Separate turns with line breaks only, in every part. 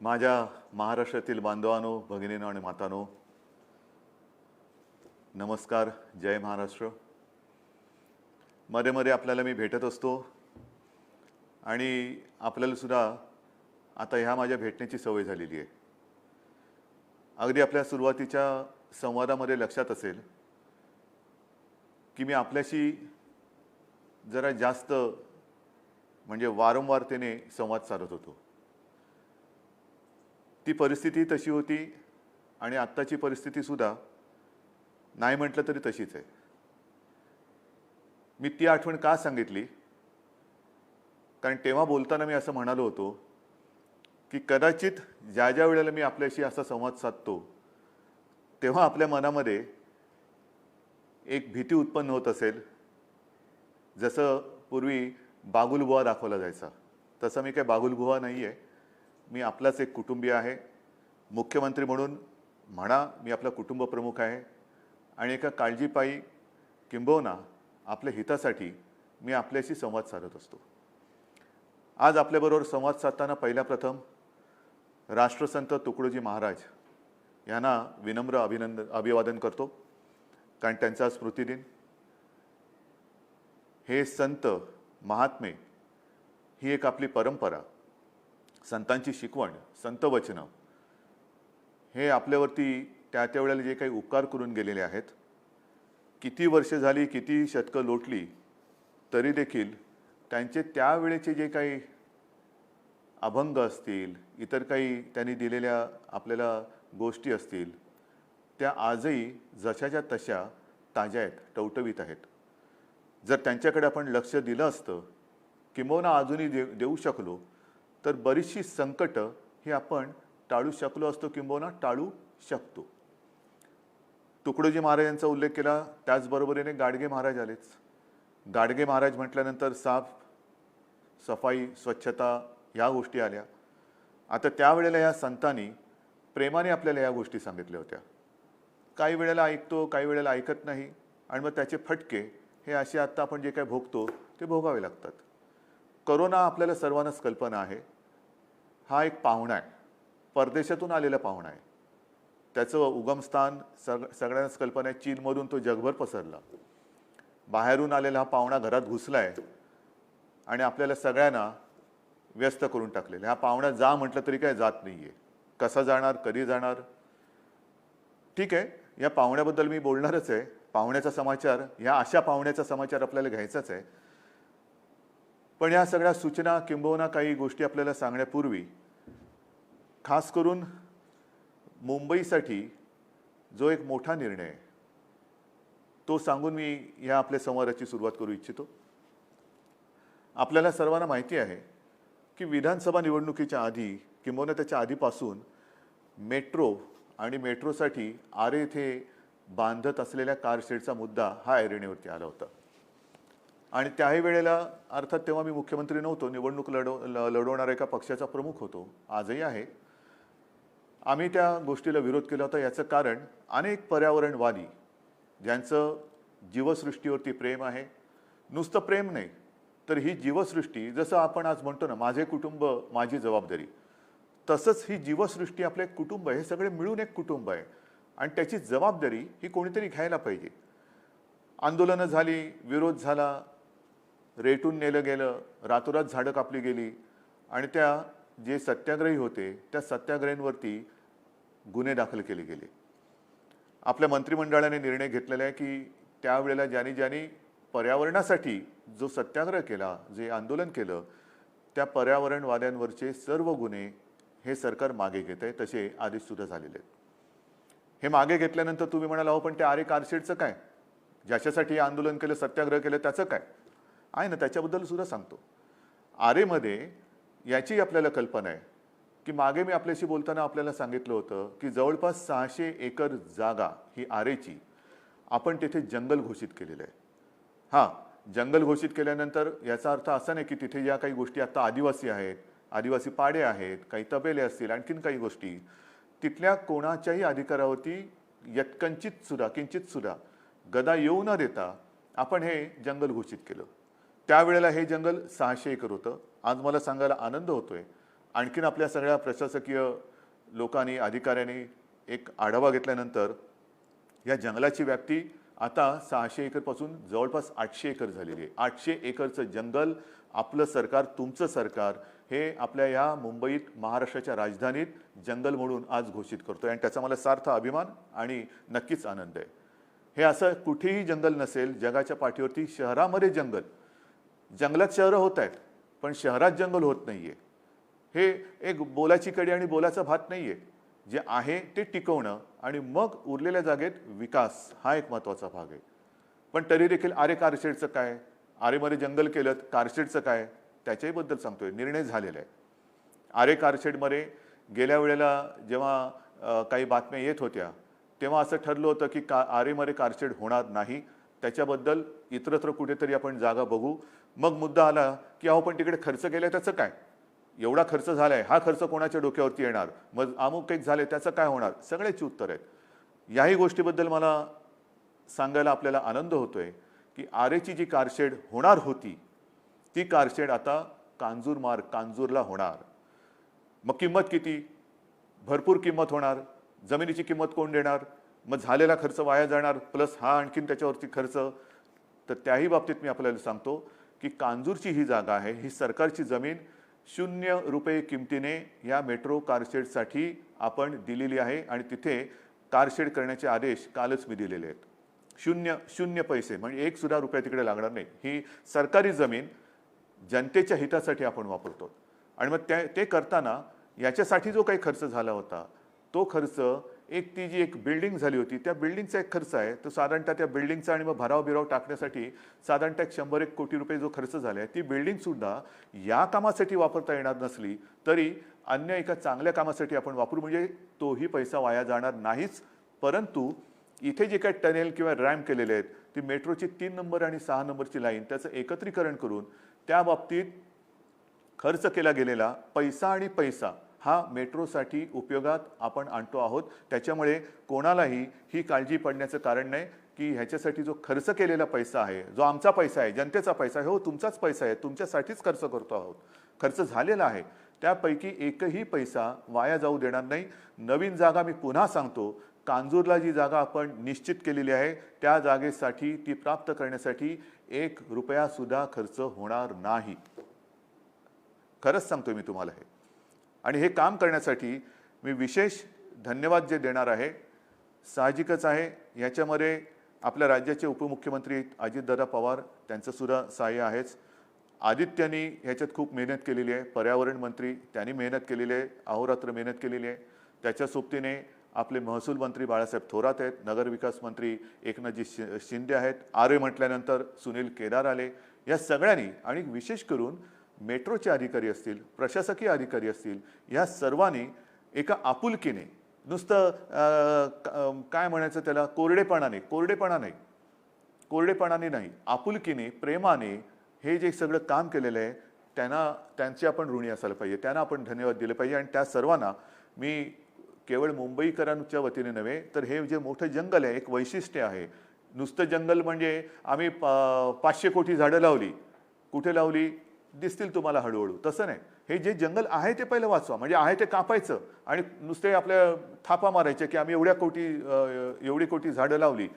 माझ्या महाराष्ट्रातील बांधवांनो, भगिनींनो आणि मातांनो, नमस्कार. जय महाराष्ट्र. मध्ये मध्ये आपल्याला मी भेटत असतो आणि आपल्याला सुद्धा आता ह्या माझ्या भेटण्याची सवय झालेली आहे. अगदी आपल्या सुरुवातीच्या संवादामध्ये लक्षात असेल की मी आपल्याशी जरा जास्त म्हणजे वारंवारतेने संवाद साधत होतो. ती परिस्थिती तशी होती आणि आत्ताची परिस्थिती सुद्धा नाही म्हटलं तरी तशीच आहे. मी ती आठवण का सांगितली? कारण तेव्हा बोलताना मी असं म्हणालो होतो की कदाचित ज्या ज्या वेळेला मी आपल्याशी असा संवाद साधतो तेव्हा आपल्या मनामध्ये एक भीती उत्पन्न होत असेल. जसं पूर्वी बागुलबुवा दाखवला जायचा, तसं मी काही बागुलबुवा नाही आहे. मी आपलाच एक कुटुंबीय आहे. मुख्यमंत्री म्हणून म्हणा, मी आपला कुटुंब प्रमुख आहे आणि एका काळजीपायी किंबहुना आपल्या हितासाठी मी आपल्याशी संवाद साधत असतो. आज आपल्याबरोबर संवाद साधताना पहिल्या प्रथम राष्ट्रसंत तुकडोजी महाराज यांना विनम्र अभिवादन करतो, कारण त्यांचा स्मृतिदिन. हे संत महात्मे ही एक आपली परंपरा, संतांची शिकवण, संत वचनं हे आपल्यावरती त्या त्या वेळेला जे काही उपकार करून गेलेले आहेत, किती वर्ष झाली, किती शतकं लोटली तरी देखील त्यांचे त्यावेळेचे जे काही अभंग असतील, इतर काही त्यांनी दिलेल्या आपल्याला गोष्टी असतील, त्या आजही जशाच्या तशा ताज्या आहेत, टवटवीत आहेत. जर त्यांच्याकडे आपण लक्ष दिलं असतं, किंबहुना अजूनही देऊ शकलो, तर बरीचशी संकट ही आपण टाळू शकलो असतो, किंबहुना टाळू शकतो. तुकडोजी महाराज यांचा उल्लेख केला, त्याचबरोबरीने गाडगे महाराज आलेच. गाडगे महाराज म्हटल्यानंतर साफ सफाई, स्वच्छता ह्या गोष्टी आल्या. आता त्यावेळेला या संतांनी प्रेमाने आपल्याला या गोष्टी सांगितल्या होत्या. काही वेळेला ऐकतो, काही वेळेला ऐकत नाही आणि मग त्याचे फटके हे असे आत्ता आपण जे काही भोगतो ते भोगावे लागतात. करोना आपल्याला सर्वांनाच कल्पना आहे. हा एक पाहुणा आहे, परदेशातून आलेला पाहुणा आहे. त्याचं उगमस्थान सगळ्यांनाच कल्पना आहे. चीनमधून तो जगभर पसरला. बाहेरून आलेला हा पाहुणा घरात घुसला आहे आणि आपल्याला सगळ्यांना व्यस्त करून टाकलेला. हा पाहुणा जा म्हटलं तरी काय जात नाही आहे. कसा जाणार, कधी जाणार? ठीक आहे, या पाहुण्याबद्दल मी बोलणारच आहे. पाहुण्याचा समाचार, ह्या अशा पाहुण्याचा समाचार आपल्याला घ्यायचाच आहे. पण या सगळ्या सूचना किंबहुना काही गोष्टी आपल्याला सांगण्यापूर्वी खास करून मुंबईसाठी जो एक मोठा निर्णय आहे तो सांगून मी ह्या आपल्या संवादाची सुरुवात करू इच्छितो. आपल्याला सर्वांना माहिती आहे की विधानसभा निवडणुकीच्या आधी किंबहुना त्याच्या आधीपासून मेट्रो आणि मेट्रोसाठी आरे येथे बांधत असलेल्या कारशेडचा मुद्दा हा ऐरणीवरती आला होता. आणि त्याही वेळेला अर्थात तेव्हा मी मुख्यमंत्री नव्हतो, निवडणूक लढवणाऱ्या एका पक्षाचा प्रमुख होतो, आजही आहे. आम्ही त्या गोष्टीला विरोध केला होता. याचं कारण अनेक पर्यावरणवादी ज्यांचं जीवसृष्टीवरती प्रेम आहे, नुसतं प्रेम नाही तर ही जीवसृष्टी, जसं आपण आज म्हणतो ना, माझे कुटुंब माझी जबाबदारी, तसंच ही जीवसृष्टी आपलं एक कुटुंब आहे. हे सगळे मिळून एक कुटुंब आहे आणि त्याची जबाबदारी ही कोणीतरी घ्यायला पाहिजे. आंदोलनं झाली, विरोध झाला, रेटून नेलं गेलं, रातोरात झाडं कापली गेली आणि त्या जे सत्याग्रही होते त्या सत्याग्रहींवरती गुन्हे दाखल केले गेले. आपल्या मंत्रिमंडळाने निर्णय घेतलेला आहे की त्यावेळेला ज्यांनी पर्यावरणासाठी जो सत्याग्रह केला, जे आंदोलन केलं, त्या पर्यावरणवाद्यांवरचे सर्व गुन्हे हे सरकार मागे घेत आहे. तसे आदेशसुद्धा झालेले आहेत. हे मागे घेतल्यानंतर तुम्ही म्हणाल, अहो पण ते आरे कारशेडचं काय, ज्याच्यासाठी आंदोलन केलं, सत्याग्रह केलं, त्याचं काय आहे ना, त्याच्याबद्दल सुद्धा सांगतो. आरेमध्ये याची आपल्याला कल्पना आहे की मागे मी आपल्याशी बोलताना आपल्याला सांगितलं होतं की जवळपास 600 एकर जागा ही आरेची आपण तिथे जंगल घोषित केलेलं आहे. हां, जंगल घोषित केल्यानंतर याचा अर्थ असा नाही की तिथे ज्या काही गोष्टी आता आदिवासी आहेत, आदिवासी पाडे आहेत, काही तबेले असतील, आणखीन काही गोष्टी, तिथल्या कोणाच्याही अधिकारावरती किंचित सुद्धा गदा येऊ न देता आपण हे जंगल घोषित केलं. त्यावेळेला हे जंगल 600 एकर होतं. आज मला सांगायला आनंद होतोय, आणखीन आपल्या सगळ्या प्रशासकीय लोकांनी अधिकाऱ्यांनी एक आढावा घेतल्यानंतर या जंगलाची व्याप्ती आता 600 एकरपासून जवळपास 800 एकर झालेली आहे. 800 एकरचं जंगल आपलं सरकार, तुमचं सरकार हे आपल्या या मुंबईत, महाराष्ट्राच्या राजधानीत जंगल म्हणून आज घोषित करतोय आणि त्याचा मला सार्थ अभिमान आणि नक्कीच आनंद आहे. हे असं कुठेही जंगल नसेल जगाच्या पाठीवरती. शहरामध्ये जंगलात शहरं होत आहेत, पण शहरात जंगल होत नाहीये. हे एक बोलाची कडी आणि बोलाचा भात नाहीये. जे आहे ते टिकवणं आणि मग उरलेल्या जागेत विकास हा एक महत्त्वाचा भाग आहे. पण तरी देखील आरे कारशेडचं काय, आरेमध्ये जंगल केलं, कारशेडचं काय, त्याच्याहीबद्दल सांगतोय. निर्णय झालेला आहे. आरे कारशेडमध्ये गेल्या वेळेला जेव्हा काही बातम्या येत होत्या तेव्हा असं ठरलं होतं की आरेमध्ये कारशेड होणार नाही. त्याच्याबद्दल इतरत्र कुठेतरी आपण जागा बघू. मग मुद्दा आला की अहो पण तिकडे खर्च केलाय त्याचं काय, एवढा खर्च झालाय, हा खर्च कोणाच्या डोक्यावरती येणार, मग अमुक एक झाले त्याचं काय होणार, सगळ्याची उत्तर आहेत. याही गोष्टीबद्दल मला सांगायला आपल्याला आनंद होतोय की आरेची जी कारशेड होणार होती ती कारशेड आता कांजूरला होणार. मग किंमत किती, भरपूर किंमत होणार. जमिनीची किंमत कोण देणार, मग झालेला खर्च वाया जाणार, प्लस हा आणखीन त्याच्यावरती खर्च. तर त्याही बाबतीत मी आपल्याला सांगतो की कांजूरची ही जागा आहे, ही सरकारची जमीन 0 रुपये किमतीने या मेट्रो कारशेडसाठी आपण दिलेली आहे आणि तिथे कारशेड करण्याचे आदेश कालच मी दिलेले आहेत. 0 पैसे, म्हणजे 1 सुद्धा रुपया तिकडे लागणार नाही. ही सरकारी जमीन जनतेच्या हितासाठी आपण वापरतो. आणि मग ते करताना याच्यासाठी जो काही खर्च झाला होता तो खर्च, ती जी एक बिल्डिंग झाली होती त्या बिल्डिंगचा एक खर्च आहे, तो साधारणतः त्या बिल्डिंगचा आणि मग भराव टाकण्यासाठी साधारणतः 100-1 कोटी रुपये जो खर्च झाला आहे, ती बिल्डिंग सुद्धा या कामासाठी वापरता येणार नसली तरी अन्य एका चांगल्या कामासाठी आपण वापरू, म्हणजे तोही पैसा वाया जाणार नाहीच. परंतु इथे जे काही टनेल किंवा रॅम्प केलेले आहेत, ती मेट्रोची 3 नंबर आणि 6 नंबरची लाईन, त्याचं एकत्रीकरण करून त्या बाबतीत खर्च केला गेलेला पैसा हा मेट्रोसाठी उपयोगात आपण आणतो आहोत. त्याच्यामुळे कोणालाही ही काळजी पडण्याचं कारण नाही की ह्याच्यासाठी जो खर्च केलेला पैसा आहे, जो आमचा पैसा आहे, जनतेचा पैसा आहे, हो तुमचाच पैसा आहे, तुमच्यासाठीच खर्च करतो आहोत, खर्च झालेला आहे, त्यापैकी एकही पैसा वाया जाऊ देणार नाही. नवीन जागा मी पुन्हा सांगतो, कांजूरला जी जागा आपण निश्चित केलेली आहे त्या जागेसाठी, ती प्राप्त करण्यासाठी 1 रुपया सुद्धा खर्च होणार नाही. खरंच सांगतोय मी तुम्हाला हे. आणि हे काम करण्यासाठी मी विशेष धन्यवाद जे देणार आहे, साहजिकच आहे याच्यामध्ये आपल्या राज्याचे उपमुख्यमंत्री अजितदादा पवार त्यांचं सुद्धा सहाय्य आहेच. आदित्यनी ह्याच्यात खूप मेहनत केलेली आहे. पर्यावरण मंत्री त्यांनी मेहनत केलेली आहे, अहोरात्र मेहनत केलेली आहे. त्याच्या सोबतीने आपले महसूल मंत्री बाळासाहेब थोरात आहेत, नगरविकास मंत्री एकनाथजी शिंदे आहेत, आरे म्हटल्यानंतर सुनील केदार आले. या सगळ्यांनी आणि विशेष करून मेट्रोचे अधिकारी असतील, प्रशासकीय अधिकारी असतील, या सर्वांनी एका आपुलकीने, नुसतं काय म्हणायचं त्याला, कोरडेपणाने नाही, आपुलकीने, प्रेमाने हे जे सगळं काम केलेलं आहे त्यांचे आपण ऋणी असायला पाहिजे, त्यांना आपण धन्यवाद दिले पाहिजे. आणि त्या सर्वांना मी केवळ मुंबईकरांच्या वतीने नव्हे तर हे जे मोठं जंगल आहे एक वैशिष्ट्य आहे. नुसतं जंगल म्हणजे आम्ही 500 कोटी झाडं लावली, कुठे लावली दिसतील तुम्हाला हळूहळू, तसं नाही. हे जे जंगल आहे ते पहिलं वाचवा, म्हणजे आहे ते कापायचं आणि नुसते आपल्या थापा मारायचे की आम्ही एवढी कोटी झाडं लावली.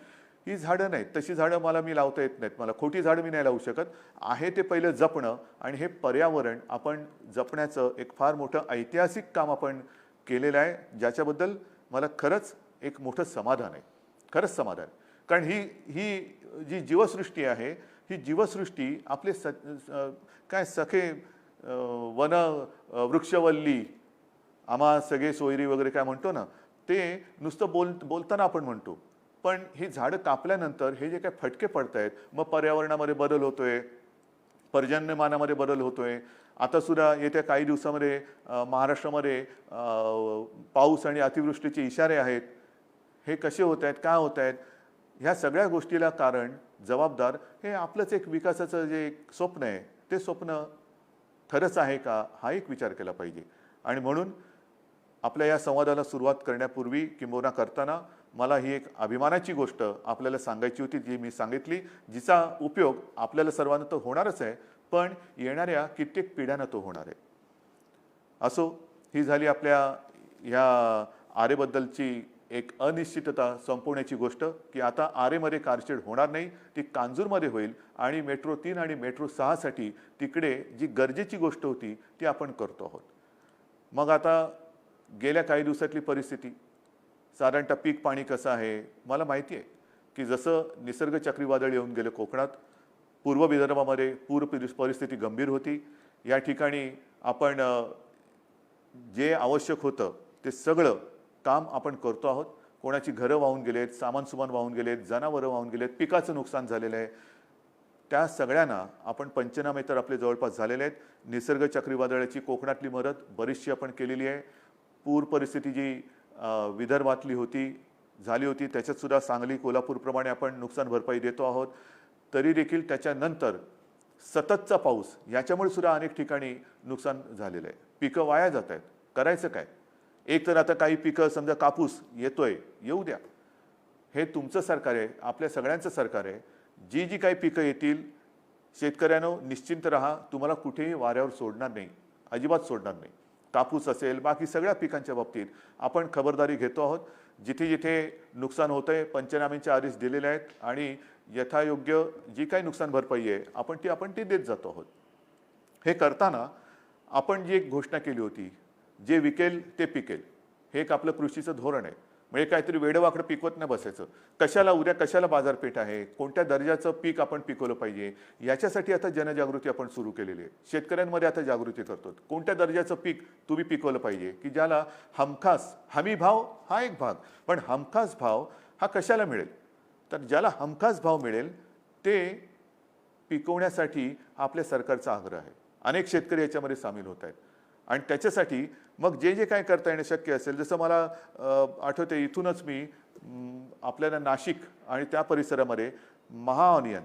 ही झाडं नाहीत, तशी झाडं मी लावता येत नाहीत, मला खोटी झाडं मी नाही लावू शकत. आहे ते पहिलं जपणं आणि हे पर्यावरण आपण जपण्याचं एक फार मोठं ऐतिहासिक काम आपण केलेलं आहे, ज्याच्याबद्दल मला खरंच एक मोठं समाधान आहे, खरंच समाधान. कारण ही जी जीवसृष्टी आहे, ही जीवसृष्टी आपले काय सखे वन वृक्षवल्ली, आम्हा सगळे सोयरी वगैरे काय म्हणतो ना, ते नुसतं बोलताना आपण म्हणतो, पण ही झाडं कापल्यानंतर हे जे काय फटके पडत आहेत, मग पर्यावरणामध्ये बदल होतोय, पर्जन्यमानामध्ये बदल होतोय. आता सुद्धा येत्या काही दिवसामध्ये महाराष्ट्रामध्ये पाऊस आणि अतिवृष्टीचे इशारे आहेत. हे कसे होत आहेत, काय होत आहेत, ह्या सगळ्या गोष्टीला कारण, जबाबदार हे आपलंच एक विकासाचं जे एक स्वप्न आहे, ते स्वप्न खरंच आहे का, हा एक विचार केला पाहिजे. आणि म्हणून आपल्या या संवादाला सुरुवात करण्यापूर्वी किंबहुना करताना मला ही एक अभिमानाची गोष्ट आपल्याला सांगायची होती, जी मी सांगितली, जिचा उपयोग आपल्याला सर्वांना तर होणारच आहे, पण येणाऱ्या कित्येक पिढ्यांना तो होणार आहे. असो, ही झाली आपल्या ह्या आरेबद्दलची एक अनिश्चितता संपवण्याची गोष्ट, की आता आरेमध्ये कारशेड होणार नाही, ती कांजूरमध्ये होईल आणि मेट्रो 3 आणि मेट्रो 6 साठी तिकडे जी गरजेची गोष्ट होती ती आपण करतो आहोत. मग आता गेल्या काही दिवसातली परिस्थिती, साधारणतः पीक पाणी कसं आहे, मला माहिती आहे की जसं निसर्ग चक्रीवादळ येऊन गेलं कोकणात, पूर्व विदर्भामध्ये पूर परिस्थिती गंभीर होती. या ठिकाणी आपण जे आवश्यक होतं ते सगळं काम आपण करतो आहोत. कोणाची घरं वाहून गेलेत, सामान वाहून गेलेत, जनावरं वाहून गेलेत, पिकाचं नुकसान झालेलं आहे. त्या सगळ्यांना आपण पंचनामे तर आपले जवळपास झालेले आहेत. निसर्ग चक्रीवादळाची कोकणातली मदत बरीचशी आपण केलेली आहे. पूर परिस्थिती जी विदर्भातली झाली होती त्याच्यात सुद्धा सांगली, कोल्हापूरप्रमाणे आपण नुकसान भरपाई देतो आहोत. तरी देखील त्याच्यानंतर सततचा पाऊस याच्यामुळे सुद्धा अनेक ठिकाणी नुकसान झालेलं आहे. पिकं वाया जात आहेत. करायचं काय? एक तर आता काही पिकं, समजा कापूस येतोय, येऊ द्या. हे तुमचं सरकार आहे, आपल्या सगळ्यांचं सरकार आहे. जी जी काही पिकं येतील, शेतकऱ्यांनो निश्चिंत राहा, तुम्हाला कुठेही वाऱ्यावर सोडणार नाही, अजिबात सोडणार नाही. कापूस असेल, बाकी सगळ्या पिकांच्या बाबतीत आपण खबरदारी घेतो आहोत. जिथे जिथे नुकसान होतंय पंचनाम्यांचे आदेश दिलेले आहेत आणि यथायोग्य जी काही नुकसान भरपाई आहे आपण ती देत जातो आहोत. हे करताना आपण जी एक घोषणा केली होती, जे विकेल ते पिकेल, हे एक आपलं कृषीचं धोरण आहे. म्हणजे काहीतरी वेडवाकडं पिकवत नाही बसायचं. उद्या कशाला बाजारपेठ आहे, कोणत्या दर्जाचं पीक आपण पिकवलं पाहिजे, याच्यासाठी आता जनजागृती आपण सुरू केलेली आहे. शेतकऱ्यांमध्ये आता जागृती करतो. कोणत्या दर्जाचं पीक तुम्ही पिकवलं पाहिजे, की ज्याला हमखास, हमी भाव हा एक भाग, पण हमखास भाव हा कशाला मिळेल, तर ज्याला हमखास भाव मिळेल ते पिकवण्यासाठी आपल्या सरकारचा आग्रह आहे. अनेक शेतकरी याच्यामध्ये सामील होत आहेत आणि त्याच्यासाठी मग जे जे काय करता येणं शक्य असेल, जसं मला आठवते इथूनच मी आपल्याला नाशिक आणि त्या परिसरामध्ये महाअनियन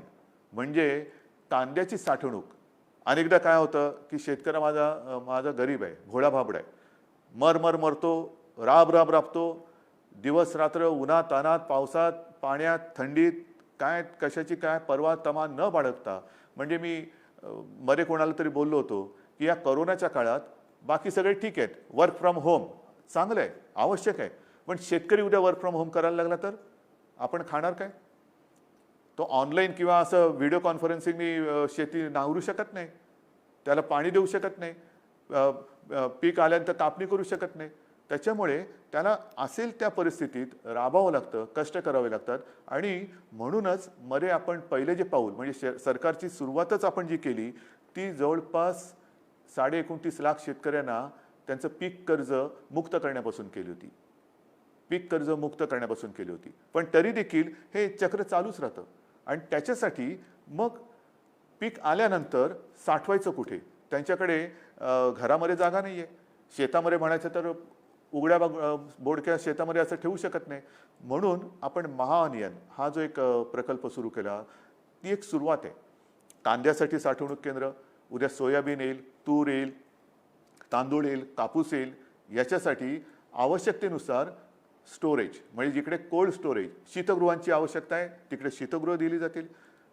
म्हणजे कांद्याची साठवणूक. अनेकदा काय होतं की शेतकरी माझा गरीब आहे, भोळा भाबडा आहे, मरतो, राबतो, दिवस रात्र उन्हात तानात, पावसात, पाण्यात, थंडीत, काय कशाची काय परवा तमा न बाळगता. म्हणजे मी मध्ये कोणाला तरी बोललो होतो की या कोरोनाच्या काळात बाकी सगळे ठीक आहेत, वर्क फ्रॉम होम चांगलं आहे, आवश्यक आहे, पण शेतकरी उद्या वर्क फ्रॉम होम करायला लागला तर आपण खाणार काय? तो ऑनलाईन किंवा असं व्हिडिओ कॉन्फरन्सिंगनी शेती नांगरू शकत नाही, त्याला पाणी देऊ शकत नाही, पीक आल्यानंतर कापणी करू शकत नाही. त्याच्यामुळे त्याला असेल त्या परिस्थितीत राबावं लागतं, कष्ट करावे लागतात. आणि म्हणूनच मध्ये आपण पहिले जे पाऊल म्हणजे सरकारची सुरुवातच आपण जी केली ती जवळपास 29.5 लाख शेतकऱ्यांना त्यांचं पीक कर्ज मुक्त करण्यापासून केली होती. पण तरी देखील हे चक्र चालूच राहतं आणि त्याच्यासाठी मग पीक आल्यानंतर साठवायचं कुठे? त्यांच्याकडे घरामध्ये जागा नाही आहे, शेतामध्ये म्हणायचं तर उघड्या बोडक्या शेतामध्ये असं ठेवू शकत नाही. म्हणून आपण महाअनियन हा जो एक प्रकल्प सुरू केला, ती एक सुरुवात आहे. कांद्यासाठी साठवणूक केंद्र, उद्या सोयाबीन येईल, तूर येईल, तांदूळ येईल, कापूस येईल. याच्यासाठी आवश्यकतेनुसार स्टोरेज म्हणजे जिकडे कोल्ड स्टोरेज, शीतगृहांची आवश्यकता आहे तिकडे शीतगृह दिली जातील,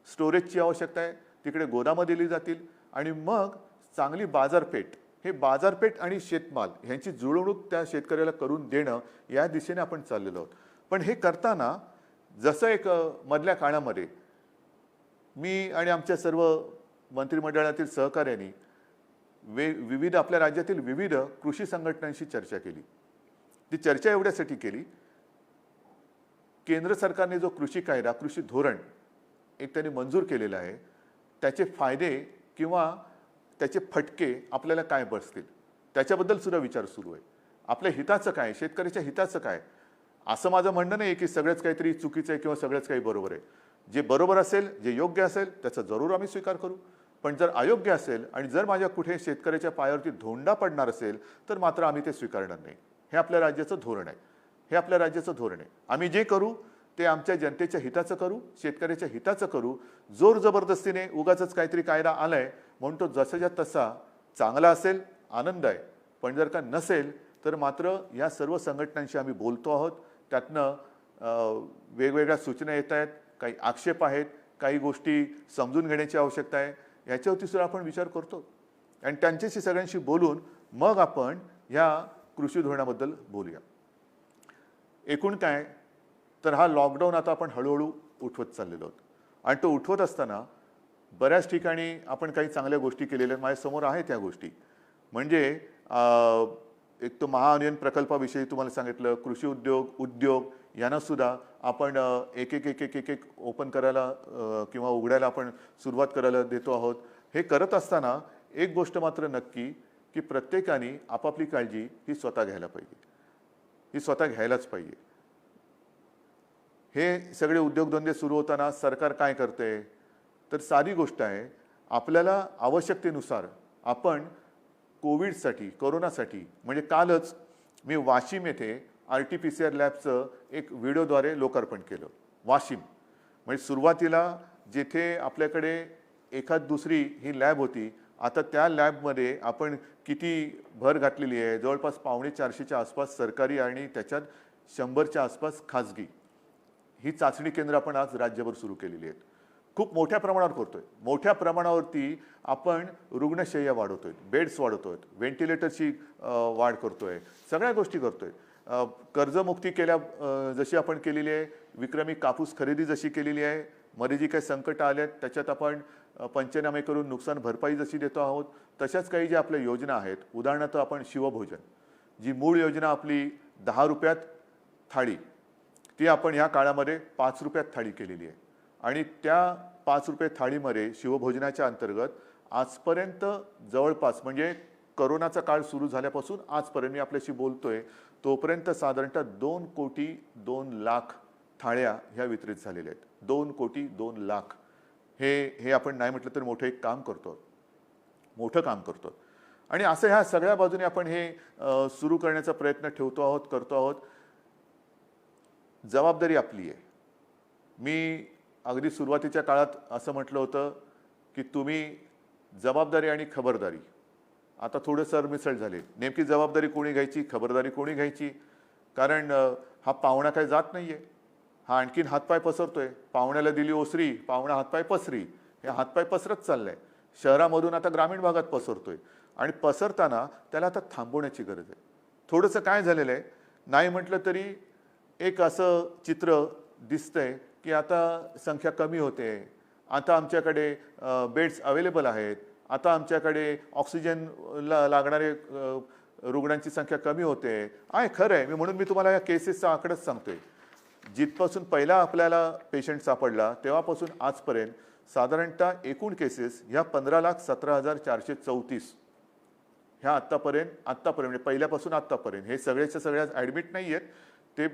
स्टोरेजची आवश्यकता आहे तिकडे गोदामं दिली जातील. आणि मग चांगली बाजारपेठ, हे बाजारपेठ आणि शेतमाल ह्यांची जुळवणूक त्या शेतकऱ्याला करून देणं या दिशेने आपण चाललेलो आहोत. पण हे करताना जसं एक मधल्या काळामध्ये मी आणि आमच्या सर्व मंत्रिमंडळातील सहकार्यांनी विविध आपल्या राज्यातील विविध कृषी संघटनांशी चर्चा केली. ती चर्चा एवढ्यासाठी केली, केंद्र सरकारने जो कृषी कायदा, कृषी धोरण एक त्यांनी मंजूर केलेला आहे, त्याचे फायदे किंवा त्याचे फटके आपल्याला काय बसतील त्याच्याबद्दल सुद्धा विचार सुरू आहे. आपल्या हिताचं काय, शेतकऱ्याच्या हिताचं काय? असं माझं म्हणणं नाही की सगळंच काहीतरी चुकीचं आहे किंवा सगळंच काही बरोबर आहे. जे बरोबर असेल, जे योग्य असेल त्याचा जरूर आम्ही स्वीकार करू. पण जर अयोग्य असेल आणि जर माझ्या कुठे शेतकऱ्याच्या पायावरती धोंडा पडणार असेल तर मात्र आम्ही ते स्वीकारणार नाही. हे आपल्या राज्याचं धोरण आहे. आम्ही जे करू ते आमच्या जनतेच्या हिताचं करू, शेतकऱ्याच्या हिताचं करू. जोर जबरदस्तीने उगाचच काहीतरी कायदा आलाय म्हणून तो जसाच्या तसा चांगला असेल, आनंद आहे. पण जर का नसेल तर मात्र या सर्व संघटनांशी आम्ही बोलतो आहोत. त्यातनं वेगवेगळ्या सूचना येत आहेत, काही आक्षेप आहेत, काही गोष्टी समजून घेण्याची आवश्यकता आहे. याच्यावरती सुद्धा आपण विचार करतो आणि त्यांच्याशी सगळ्यांशी बोलून मग आपण ह्या कृषी धोरणाबद्दल बोलूया. एकूण काय, तर हा लॉकडाऊन आता आपण हळूहळू उठवत चाललेलो आहोत आणि तो उठवत असताना बऱ्याच ठिकाणी आपण काही चांगल्या गोष्टी केलेल्या आहेत. माझ्यासमोर आहेत त्या गोष्टी. म्हणजे एक तो महाअनियन प्रकल्पाविषयी तुम्हाला सांगितलं, कृषी उद्योग यांना सुद्धा आपण एक ओपन करायला किंवा उघडायला आपण सुरुवात करायला देतो आहोत. हे करत असताना एक गोष्ट मात्र नक्की, की प्रत्येकाने आपापली काळजी ही स्वतः घ्यायला पाहिजे. ही स्वतः घ्यायलाच पाहिजे. हे सगळे उद्योगधंदे सुरू होताना सरकार काय करते, तर साधी गोष्ट आहे, आपल्याला आवश्यकतेनुसार आपण कोविडसाठी, कोरोनासाठी, म्हणजे कालच मी वाशिम येथे RT-PCR लॅबचं एक व्हिडिओद्वारे लोकार्पण केलं. वाशिम म्हणजे सुरुवातीला जिथे आपल्याकडे एखाद दुसरी ही लॅब होती, आता त्या लॅबमध्ये आपण किती भर घातलेली आहे. जवळपास 450च्या आसपास सरकारी आणि त्याच्यात 100च्या आसपास खाजगी ही चाचणी केंद्र आपण आज राज्यभर सुरू केलेली आहेत. खूप मोठ्या प्रमाणावर करतोय. मोठ्या प्रमाणावरती आपण रुग्णशय्या वाढवतोय, बेड्स वाढवतोय, व्हेंटिलेटरची वाढ करतोय, सगळ्या गोष्टी करतोय. कर्जमुक्ती जशी आपण केलेली आहे, विक्रमी कापूस खरेदी जशी केलेली आहे, मध्ये जी काही संकट आले आहेत त्याच्यात आपण पंचनामे करून नुकसान भरपाई जशी देतो आहोत, तशाच काही ज्या आपल्या योजना आहेत. उदाहरणार्थ आपण शिवभोजन, जी मूळ योजना आपली 10 रुपयात थाळी, ती आपण ह्या काळामध्ये 5 रुपयात थाळी केलेली आहे. आणि त्या 5 रुपये थाळीमध्ये शिवभोजनाच्या अंतर्गत आजपर्यंत जवळपास, म्हणजे करोनाचा काळ सुरू झाल्यापासून आजपर्यंत मी आपल्याशी बोलतोय तोपर्यंत साधारणतः 2,02,00,000 थाळ्या ह्या वितरित झालेल्या आहेत. 2,02,00,000. हे आपण नाही म्हटलं तर मोठं एक काम करतो, मोठं काम करतो. आणि असं ह्या सगळ्या बाजूने आपण हे सुरू करण्याचा प्रयत्न ठेवतो आहोत, करतो आहोत. जबाबदारी आपली आहे. मी अगदी सुरुवातीच्या काळात असं म्हटलं होतं की तुम्ही जबाबदारी आणि खबरदारी, आता थोडं सरमिसळ झाले. नेमकी जबाबदारी कोणी घ्यायची, खबरदारी कोणी घ्यायची? कारण हा पाहुणा काही जात नाहीये, हा आणखीन हातपाय पसरतोय. पाहुण्याला दिली ओसरी, पाहुणा हातपाय पसरी, हे हातपाय पसरत चाललंय. शहरामधून आता ग्रामीण भागात पसरतोय आणि पसरताना त्याला आता थांबवण्याची गरज आहे. थोडंसं काय झालेलं आहे, नाही म्हटलं तरी एक असं चित्र दिसतंय की आता संख्या कमी होते, आता आमच्याकडे बेड्स अवेलेबल आहेत, आता आमच्याकडे ऑक्सिजनला लागणारे रुग्णांची संख्या कमी होते आहे. खरं आहे. म्हणून मी तुम्हाला या केसेसचा आकडाच सांगतोय. जिथपासून पहिला आपल्याला पेशंट सापडला तेव्हापासून आजपर्यंत साधारणतः एकूण केसेस ह्या 15,17,434 ह्या आत्तापर्यंत म्हणजे पहिल्यापासून आत्तापर्यंत हे सगळ्याच्या सगळ्या ॲडमिट नाही आहेत. ते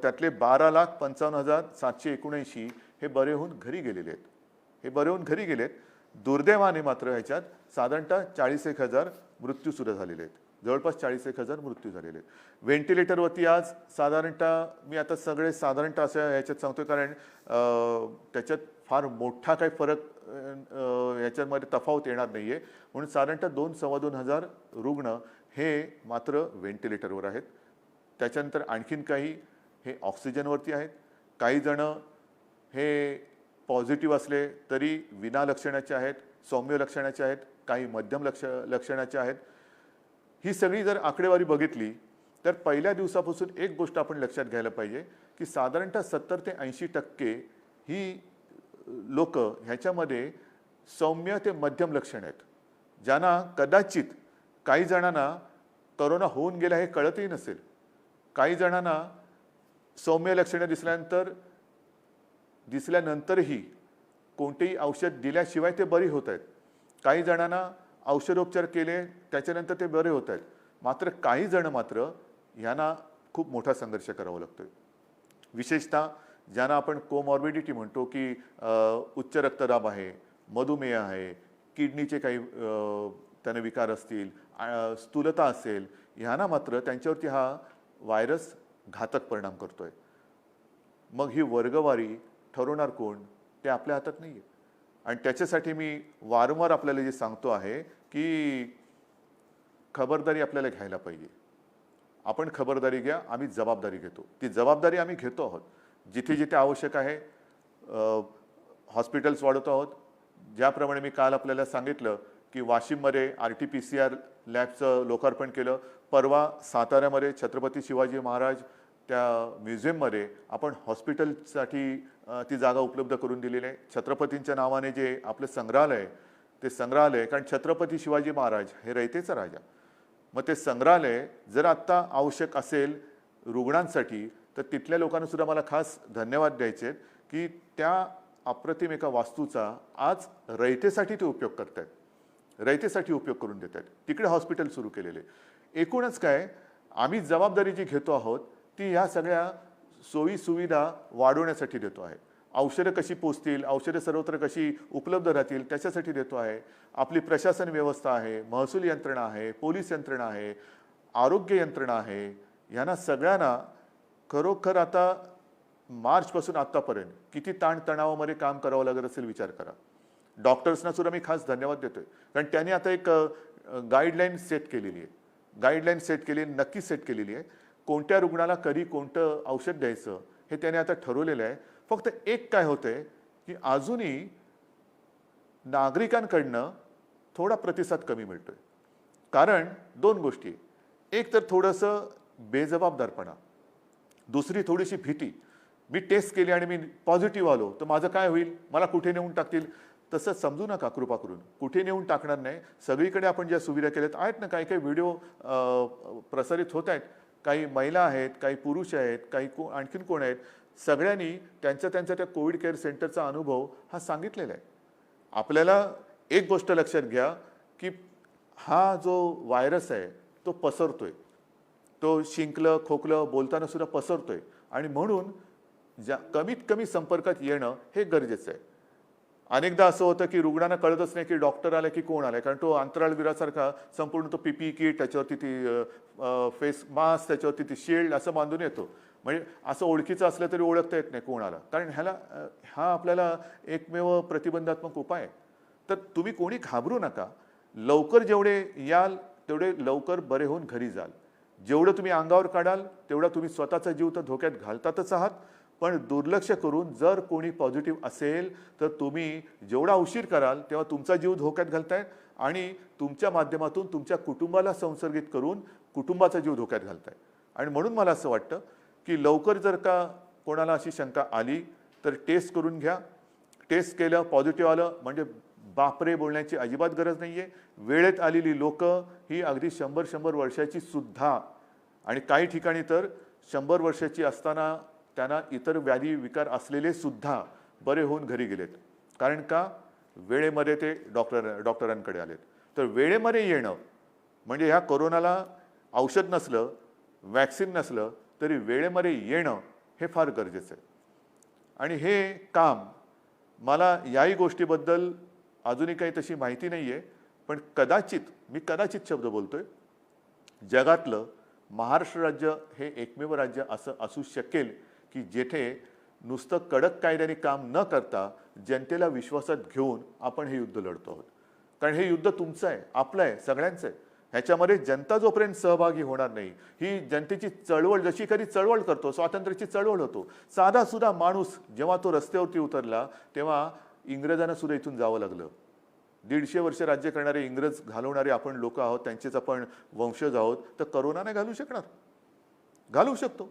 त्यातले 12,55,779 हे बरे होऊन घरी गेलेले आहेत. हे बरे होऊन घरी गेलेत. दुर्दैवाने मात्र ह्याच्यात साधारणतः 41,000 मृत्यू सुद्धा झालेले आहेत. जवळपास 41,000 मृत्यू झालेले आहेत. व्हेंटिलेटरवरती आज साधारणतः, मी आता सगळे साधारणतः असं ह्याच्यात सांगतोय कारण त्याच्यात फार मोठा काही फरक ह्याच्यामध्ये तफावत येणार नाही आहे. म्हणून साधारणतः 2,000-2,500 रुग्ण हे मात्र व्हेंटिलेटरवर आहेत. त्याच्यानंतर आणखीन काही हे ऑक्सिजनवरती आहेत. काही जण हे पॉझिटिव्ह असले तरी विना लक्षणाचे आहेत, सौम्य लक्षणाचे आहेत, काही मध्यम लक्षणाचे आहेत. ही सगळी जर आकडेवारी बघितली तर पहिल्या दिवसापासून एक गोष्ट आपण लक्षात घ्यायला पाहिजे की साधारणतः 70 ते 80% ही लोक ह्याच्यामध्ये सौम्य ते मध्यम लक्षण आहेत, ज्यांना कदाचित काही जणांना करोना होऊन गेला हे कळतही नसेल. काही जणांना सौम्य लक्षणे दिसल्यानंतरही कोणतेही औषध दिल्याशिवाय ते बरी होत आहेत. काही जणांना औषधोपचार केले त्याच्यानंतर ते बरे होत आहेत. मात्र काही जण मात्र ह्यांना खूप मोठा संघर्ष करावा लागतोय. विशेषतः ज्यांना आपण कोमॉर्बिडिटी म्हणतो की उच्च रक्तदाब आहे, मधुमेह आहे, किडनीचे काही त्यांना विकार असतील, स्थूलता असेल, ह्यांना मात्र त्यांच्यावरती हा व्हायरस घातक परिणाम करतोय. मग ही वर्गवारी ठरवणार कोण, ते आपल्या हातात नाही आहे. आणि त्याच्यासाठी मी वारंवार आपल्याला जे सांगतो आहे की खबरदारी आपल्याला घ्यायला पाहिजे. आपण खबरदारी घ्या, आम्ही जबाबदारी घेतो. ती जबाबदारी आम्ही घेतो आहोत. जिथे जिथे आवश्यक आहे हॉस्पिटल्स वाढवतो आहोत. ज्याप्रमाणे मी काल आपल्याला सांगितलं की वाशिममध्ये RT-PCR लॅबचं लोकार्पण केलं. परवा साताऱ्यामध्ये छत्रपती शिवाजी महाराज त्या म्युझियममध्ये आपण हॉस्पिटलसाठी ती जागा उपलब्ध करून दिलेली आहे. छत्रपतींच्या नावाने जे आपलं संग्रहालय ते संग्रहालय, कारण छत्रपती शिवाजी महाराज हे रयतेचा राजा. मग ते संग्रहालय जर आत्ता आवश्यक असेल रुग्णांसाठी तर तिथल्या लोकांना सुद्धा मला खास धन्यवाद द्यायचे आहेत की त्या अप्रतिम एका वास्तूचा आज रयतेसाठी ते उपयोग करतायत, रयतेसाठी उपयोग करून देत आहेत. तिकडे हॉस्पिटल सुरू केलेले. एकूणच काय, आम्ही जबाबदारी जी घेतो आहोत ती ह्या सगळ्या सोयी सुविधा वाढवण्यासाठी देतो आहे. औषधं कशी पोचतील, औषधं सर्वत्र कशी उपलब्ध राहतील त्याच्यासाठी देतो आहे. आपली प्रशासन व्यवस्था आहे, महसूल यंत्रणा आहे, पोलीस यंत्रणा आहे, आरोग्य यंत्रणा आहे. ह्यांना सगळ्यांना खरोखर आता मार्चपासून आत्तापर्यंत किती ताणतणावामध्ये काम करावं लागत असेल विचार करा. डॉक्टर्सना सुद्धा मी खास धन्यवाद देतोय, कारण त्यांनी आता एक गाईडलाईन सेट केलेली आहे. गाईडलाईन सेट केली, नक्की सेट केलेली आहे. कोणत्या रुग्णाला कधी कोणतं औषध द्यायचं हे त्याने आता ठरवलेलं आहे. फक्त एक काय होतंय की अजूनही नागरिकांकडनं थोडा प्रतिसाद कमी मिळतोय. कारण दोन गोष्टी, एक तर थोडंसं बेजबाबदारपणा, दुसरी थोडीशी भीती. मी टेस्ट केली आणि मी पॉझिटिव्ह आलो तर माझं काय होईल, मला कुठे नेऊन टाकतील. तसं समजू नका कृपा करून, कुठे नेऊन टाकणार नाही. सगळीकडे आपण ज्या सुविधा केल्यात आहेत ना, काही काही व्हिडिओ प्रसारित होत आहेत, काही महिला आहेत, काही पुरुष आहेत, काही आणखीन कोण आहेत, सगळ्यांनी त्यांच्या त्या कोविड केअर सेंटरचा अनुभव हा सांगितलेला आहे. आपल्याला एक गोष्ट लक्षात घ्या की हा जो व्हायरस आहे तो पसरतोय, तो शिंकलं खोकलं बोलताना सुद्धा पसरतोय आणि म्हणून कमीत कमी संपर्कात येणं हे गरजेचं आहे. अनेकदा असं होतं की रुग्णांना कळतच नाही की डॉक्टर आले की कोण आले, कारण तो अंतराळवीरासारखा संपूर्ण तो PPE किट, त्याच्यावरती ती फेस मास्क, त्याच्यावरती ती शील्ड असं बांधून येतो. म्हणजे असं ओळखीचं असलं तरी ओळखता येत नाही कोण आला, कारण हा आपल्याला एकमेव प्रतिबंधात्मक उपाय आहे. तर तुम्ही कोणी घाबरू नका. लवकर जेवढे याल तेवढे लवकर बरे होऊन घरी जाल. जेवढं तुम्ही अंगावर काढाल तेवढा तुम्ही स्वतःचा जीव तर धोक्यात घालतातच आहात, पण दुर्लक्ष करून जर कोणी पॉझिटिव्ह असेल तर तुम्ही जेवढा उशीर कराल तेव्हा तुमचा जीव धोक्यात घालताय आणि तुमच्या माध्यमातून तुमच्या कुटुंबाला संसर्गित करून कुटुंबाचा जीव धोक्यात घालताय. आणि म्हणून मला असं वाटतं की लवकर जर का कोणाला अशी शंका आली तर टेस्ट करून घ्या. टेस्ट केलं, पॉझिटिव्ह आलं म्हणजे बापरे बोलण्याची अजिबात गरज नाहीये. वेळेत आलेली लोक ही अगदी 100 वर्षाची सुद्धा, आणि काही ठिकाणी तर 100 वर्षाची असताना त्यांना इतर व्याधी विकार असलेले सुद्धा बरे होऊन घरी गेलेत. कारण का, वेळेमध्ये ते डॉक्टरांकडे आलेत. तर वेळेमध्ये येणं म्हणजे ह्या कोरोनाला औषध नसलं, वॅक्सिन नसलं तरी वेळेमध्ये येणं हे फार गरजेचं आहे. आणि हे काम मला याही गोष्टीबद्दल अजूनही काही तशी माहिती नाही आहे, पण मी कदाचित शब्द बोलतोय, जगातलं महाराष्ट्र राज्य हे एकमेव राज्य असं असू शकेल की जेथे नुसतं कडक कायद्याने काम न करता जनतेला विश्वासात घेऊन आपण हे युद्ध लढतो आहोत. कारण हे युद्ध तुमचं आहे, आपलं आहे, सगळ्यांचं आहे. ह्याच्यामध्ये जनता जोपर्यंत सहभागी होणार नाही, ही जनतेची चळवळ जशी कधी चळवळ करतो, स्वातंत्र्याची चळवळ होतो, साधा सुद्धा माणूस जेव्हा तो रस्त्यावरती उतरला तेव्हा इंग्रजांना सुद्धा इथून जावं लागलं. 150 वर्ष राज्य करणारे इंग्रज घालवणारे आपण लोक आहोत, त्यांचेच आपण वंशज आहोत. तर करोना नाही घालू शकणार, घालू शकतो.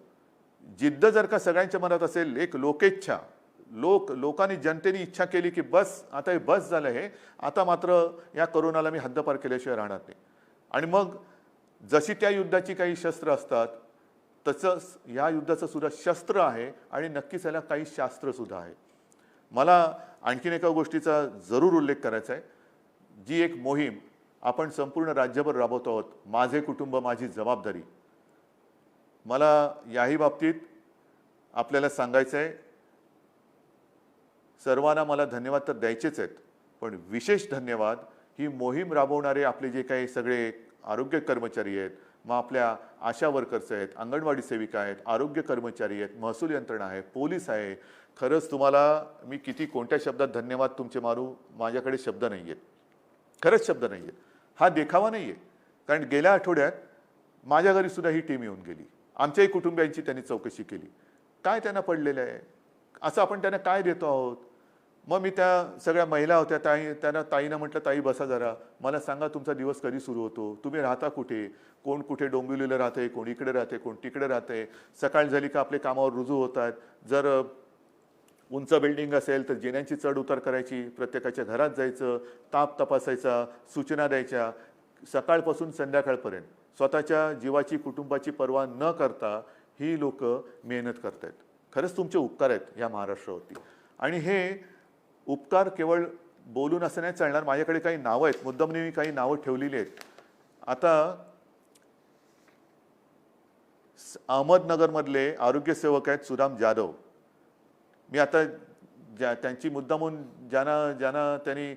जिद्द जर का सगळ्यांच्या मनात असेल, एक लोकेच्छा, लोकांनी जनतेने इच्छा केली की बस आता हे बस झालं, हे आता मात्र या करोनाला मी हद्दपार केल्याशिवाय राहणार नाही. आणि मग जशी त्या युद्धाची काही शस्त्र असतात तसंच या युद्धाचं सुद्धा शस्त्र आहे आणि नक्कीच याला काही शास्त्र सुद्धा आहे. मला आणखीन एका गोष्टीचा जरूर उल्लेख करायचा आहे. जी एक मोहीम आपण संपूर्ण राज्यभर राबवतो आहोत, माझे कुटुंब माझी जबाबदारी, मला याही बाबतीत आपल्याला सांगायचं आहे, सर्वांना मला धन्यवाद तर द्यायचेच आहेत, पण विशेष धन्यवाद ही मोहीम राबवणारे आपले जे काही सगळे आरोग्य कर्मचारी आहेत, मग आपल्या आशा वर्कर्स आहेत, अंगणवाडी सेविका आहेत, आरोग्य कर्मचारी आहेत, महसूल यंत्रणा आहे, पोलीस आहे. खरंच तुम्हाला मी किती कोणत्या शब्दात धन्यवाद तुमचे मारू, माझ्याकडे शब्द नाही आहेत, खरंच शब्द नाही आहेत. हा देखावा नाही आहे, कारण गेल्या आठवड्यात माझ्या घरी सुद्धा ही टीम येऊन गेली. आमच्याही कुटुंबियांची त्यांनी चौकशी केली. काय त्यांना पडलेलं आहे, असं आपण त्यांना काय देतो आहोत. मग मी त्या सगळ्या महिला होत्या, त्यांना ताईनं म्हटलं, ताई बसा जरा, मला सांगा तुमचा दिवस कधी सुरू होतो, तुम्ही राहता कुठे, कोण कुठे डोंबिवलीला राहते, कोण इकडे राहते, कोण तिकडे राहते, सकाळ झाली का आपले कामावर रुजू होतात. जर उंच बिल्डिंग असेल तर जिन्यांची चढ उतार करायची, प्रत्येकाच्या घरात जायचं, ताप तपासायचा, सूचना द्यायच्या, सकाळपासून संध्याकाळपर्यंत स्वतःच्या जीवाची कुटुंबाची पर्वा न करता ही लोक मेहनत करतायत. खरंच तुमचे उपकार आहेत या महाराष्ट्रावरती. आणि हे उपकार केवळ बोलून असं नाही चालणार. माझ्याकडे काही नावं आहेत, मुद्दामने मी काही नावं ठेवलेली आहेत. आता अहमदनगरमधले आरोग्यसेवक आहेत सुदाम जाधव. मी आता त्यांची मुद्दामून ज्यांना त्यांनी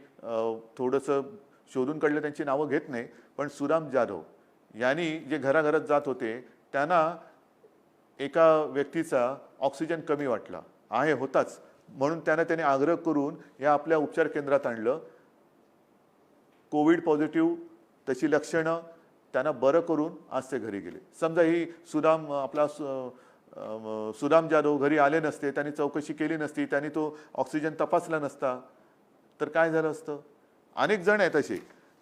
थोडंसं शोधून काढलं त्यांची नावं घेत नाही, पण सुदाम जाधव यांनी जे घराघरात जात होते त्यांना एका व्यक्तीचा ऑक्सिजन कमी वाटला आहे होताच, म्हणून त्याने आग्रह करून या आपल्या उपचार केंद्रात आणलं. कोविड पॉझिटिव्ह तशी लक्षणं त्यांना बरं करून आज ते घरी गेले. समजा ही सुदाम जाधव घरी आले नसते, त्यांनी चौकशी केली नसती, त्यांनी तो ऑक्सिजन तपासला नसता तर काय झालं असतं. अनेक जण आहेत असे.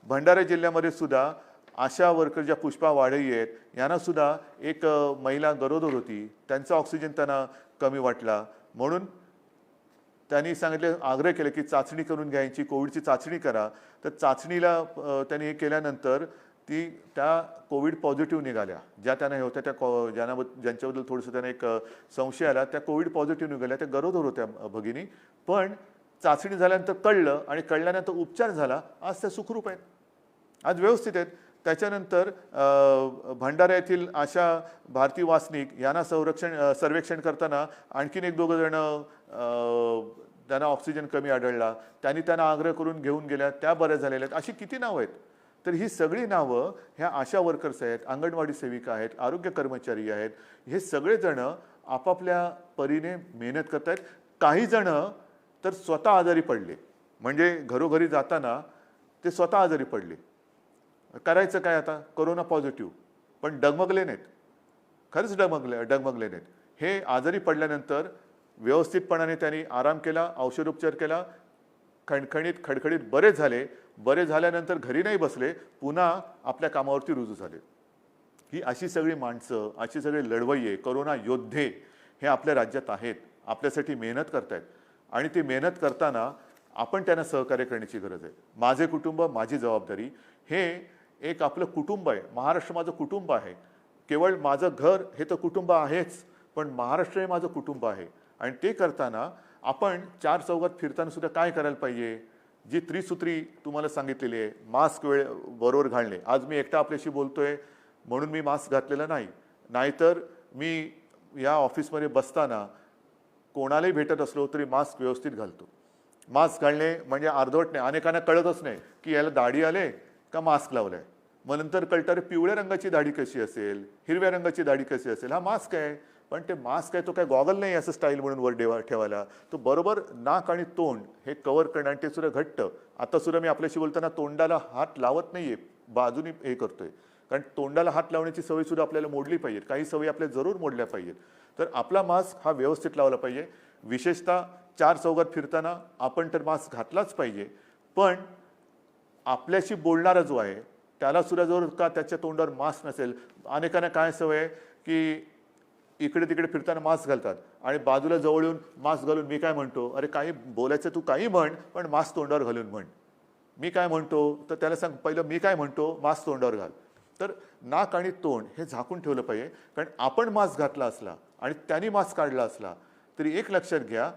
भंडारा जिल्ह्यामध्ये सुद्धा आशा वर्कर ज्या पुष्पा वाढई आहेत यांना सुद्धा एक महिला गरोदर होती, त्यांचा ऑक्सिजन त्यांना कमी वाटला, म्हणून त्यांनी सांगितले, आग्रह केले की चाचणी करून घ्यायची, कोविडची चाचणी करा. तर चाचणीला त्यांनी हे केल्यानंतर त्या कोविड पॉझिटिव्ह निघाल्या. ज्या त्यांना हे होत्या त्या ज्यांच्याबद्दल थोडंसं त्यांना एक संशय आला, त्या कोविड पॉझिटिव्ह निघाल्या, त्या गरोदर होत्या भगिनी. पण चाचणी झाल्यानंतर कळलं आणि कळल्यानंतर उपचार झाला, आज त्या सुखरूप आहेत, आज व्यवस्थित आहेत. त्याच्यानंतर भंडारा येथील आशा भारती वासनिक यांना सर्वेक्षण करताना आणखीन एक दोघं जण त्यांना ऑक्सिजन कमी आढळला, त्यांना आग्रह करून घेऊन गेल्या, त्या बऱ्या झालेल्या आहेत. अशी किती नावं आहेत. तर ही सगळी नावं ह्या आशा वर्कर्स आहेत, अंगणवाडी सेविका आहेत, आरोग्य कर्मचारी आहेत. हे सगळेजण आपापल्या परीने मेहनत करत आहेत. काही जण तर स्वतः आजारी पडले, म्हणजे घरोघरी जाताना ते स्वतः आजारी पडले. करायचं काय आता, कोरोना पॉझिटिव्ह, पण डगमगले नाहीत, खरंच डगमगले नाहीत. हे आजारी पडल्यानंतर व्यवस्थितपणाने त्यांनी आराम केला, औषधोपचार केला, खडखडीत बरे झाले. बरे झाल्यानंतर घरी नाही बसले, पुन्हा आपल्या कामावरती रुजू झाले. ही अशी सगळी माणसं, अशी सगळे लढवय्ये, कोरोना योद्धे हे आपल्या राज्यात आहेत, आपल्यासाठी मेहनत करतायत. आणि ती मेहनत करताना आपण त्यांना सहकार्य करण्याची गरज आहे. माझे कुटुंब माझी जबाबदारी हे एक आपलं कुटुंब आहे. महाराष्ट्र माझं कुटुंब आहे. केवळ माझं घर हे तर कुटुंब आहेच, पण महाराष्ट्र हे माझं कुटुंब आहे. आणि ते करताना आपण चार चौघात फिरताना सुद्धा काय करायला पाहिजे, जी त्रिसूत्री तुम्हाला सांगितलेली आहे, मास्क बरोबर घालणे. आज मी एकटा आपल्याशी बोलतोय म्हणून मी मास्क घातलेला नाही, नाहीतर मी या ऑफिसमध्ये बसताना कोणालाही भेटत असलो तरी मास्क व्यवस्थित घालतो. मास्क घालणे म्हणजे अर्धवट नाही. अनेकांना कळतच नाही की याला दाढी आले का मास्क लावलाय. मग नंतर कळतं रे पिवळ्या रंगाची दाढी कशी असेल, हिरव्या रंगाची दाढी कशी असेल. हा मास्क आहे, पण ते मास्क आहे तो काय गॉगल नाही असं स्टाईल म्हणून वर ठेवायला. तो बरोबर नाक आणि तोंड हे कव्हर करणं, आणि ते सुद्धा घट्ट. आता सुद्धा मी आपल्याशी बोलताना तोंडाला हात लावत नाहीये, बाजूनी हे करतोय, कारण तोंडाला हात लावण्याची सवय सुद्धा आपल्याला मोडली पाहिजे. काही सवयी आपल्या जरूर मोडल्या पाहिजेत. तर आपला मास्क हा व्यवस्थित लावला पाहिजे. विशेषतः चार चौघात फिरताना आपण तर मास्क घातलाच पाहिजे, पण आपल्याशी बोलणारा जो आहे त्याला सुद्धा जर का त्याच्या तोंडावर मास्क नसेल. अनेकांना काय सवय आहे की इकडे तिकडे फिरताना मास्क घालतात आणि बाजूला जवळ येऊन मास्क घालून मी काय म्हणतो, अरे काही बोलायचं तू काही म्हण, पण मास्क तोंडावर घालून म्हण. मी काय म्हणतो तर त्याला सांग पहिलं मी काय म्हणतो, मास्क तोंडावर घाल. तर नाक आणि तोंड हे झाकून ठेवलं पाहिजे. कारण आपण मास्क घातला असला आणि त्यांनी मास्क काढला असला तरी एक लक्षात घ्या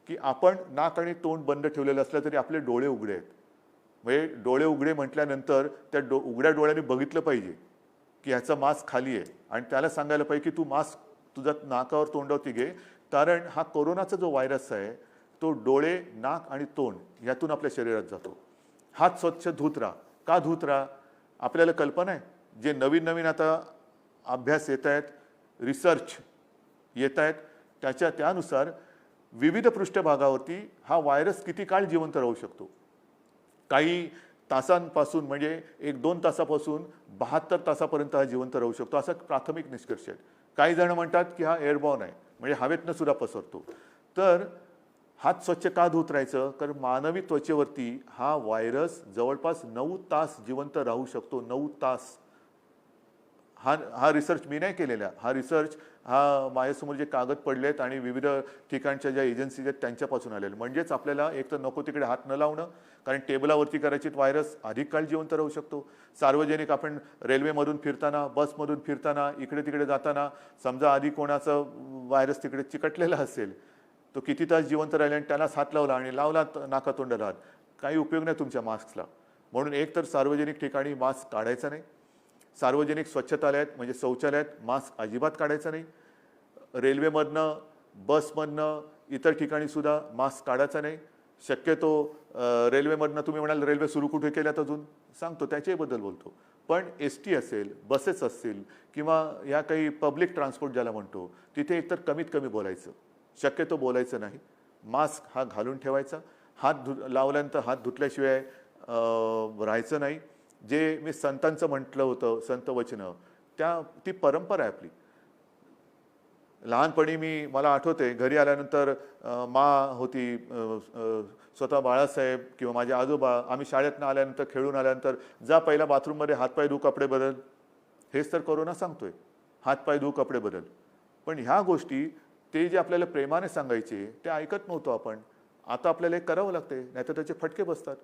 की आपण नाक आणि तोंड बंद ठेवलेलं असलं तरी आपले डोळे उघडे आहेत. म्हणजे डोळे उघडे म्हटल्यानंतर त्या उघड्या डोळ्यांनी बघितलं पाहिजे की ह्याचा मास्क खाली आहे, आणि त्याला सांगायला पाहिजे की तू मास्क तुझा नाकावर तोंडावरती घे. कारण हा कोरोनाचा जो व्हायरस आहे तो डोळे, नाक आणि तोंड यातून आपल्या शरीरात जातो. हात स्वच्छ धुत राहा. का धुत राहा, आपल्याला कल्पना आहे जे नवीन नवीन आता अभ्यास येत आहेत, रिसर्च येत आहेत, त्यानुसार विविध पृष्ठभागावरती हा व्हायरस किती काळ जिवंत राहू शकतो. काही तासांपासून म्हणजे 1-2 तासापासून 72 तासापर्यंत हा जिवंत राहू शकतो, असा प्राथमिक निष्कर्ष आहे. काही जण म्हणतात की हा एअरबॉर्न आहे, म्हणजे हवेतनं सुद्धा पसरतो. तर हात स्वच्छ का धुत राहायचं? कारण मानवी त्वचेवरती हा व्हायरस जवळपास 9 तास जिवंत राहू शकतो. 9 तास. हा हा रिसर्च मी नाही केलेला. हा रिसर्च माझ्यासमोर जे कागद पडलेत आणि विविध ठिकाणच्या ज्या एजन्सीज आहेत त्यांच्यापासून आलेले. म्हणजेच आपल्याला एक तर नको तिकडे हात न लावणं, कारण टेबलावरती करायची व्हायरस अधिक काळ जिवंत राहू शकतो. सार्वजनिक आपण रेल्वेमधून फिरताना, बसमधून फिरताना, इकडे तिकडे जाताना समजा आधी कोणाचं व्हायरस तिकडे चिकटलेला असेल, तो किती तास जिवंत राहिला आणि त्यालाच हात लावला आणि लावला नाकातोंडाला हात, काही उपयोग नाही तुमच्या मास्कला. म्हणून एक तर सार्वजनिक ठिकाणी मास्क काढायचा नाही. सार्वजनिक स्वच्छतालयात म्हणजे शौचालयात मास्क अजिबात काढायचा नाही. रेल्वेमधनं, बसमधनं, इतर ठिकाणी सुद्धा मास्क काढायचा नाही. शक्यतो रेल्वेमधनं तुम्ही म्हणाल रेल्वे सुरू कुठे केल्यात अजून सांगतो त्याच्याबद्दल बोलतो. पण एस-टी असेल, बसेस असतील किंवा या काही पब्लिक ट्रान्सपोर्ट ज्याला म्हणतो, तिथे एकतर कमीत कमी बोलायचं, शक्यतो बोलायचं नाही. मास्क हा घालून ठेवायचा. लावल्यानंतर हात धुतल्याशिवाय राहायचं नाही. जे मी संतांचं म्हटलं होतं, संत वचनं, ती परंपरा आहे आपली. लहानपणी मला आठवते घरी आल्यानंतर होती, स्वतः बाळासाहेब किंवा माझे आजोबा, आम्ही शाळेतनं आल्यानंतर खेळून आल्यानंतर जा पहिला बाथरूममध्ये हातपाय धु, कपडे बदल. हेच तर कोरोना सांगतोय, हातपाय धु, कपडे बदल. पण ह्या गोष्टी ते जे आपल्याला प्रेमाने सांगायचे ते ऐकत नव्हतो आपण. आता आपल्याला हे करावं लागते, नाहीतर त्याचे फटके बसतात.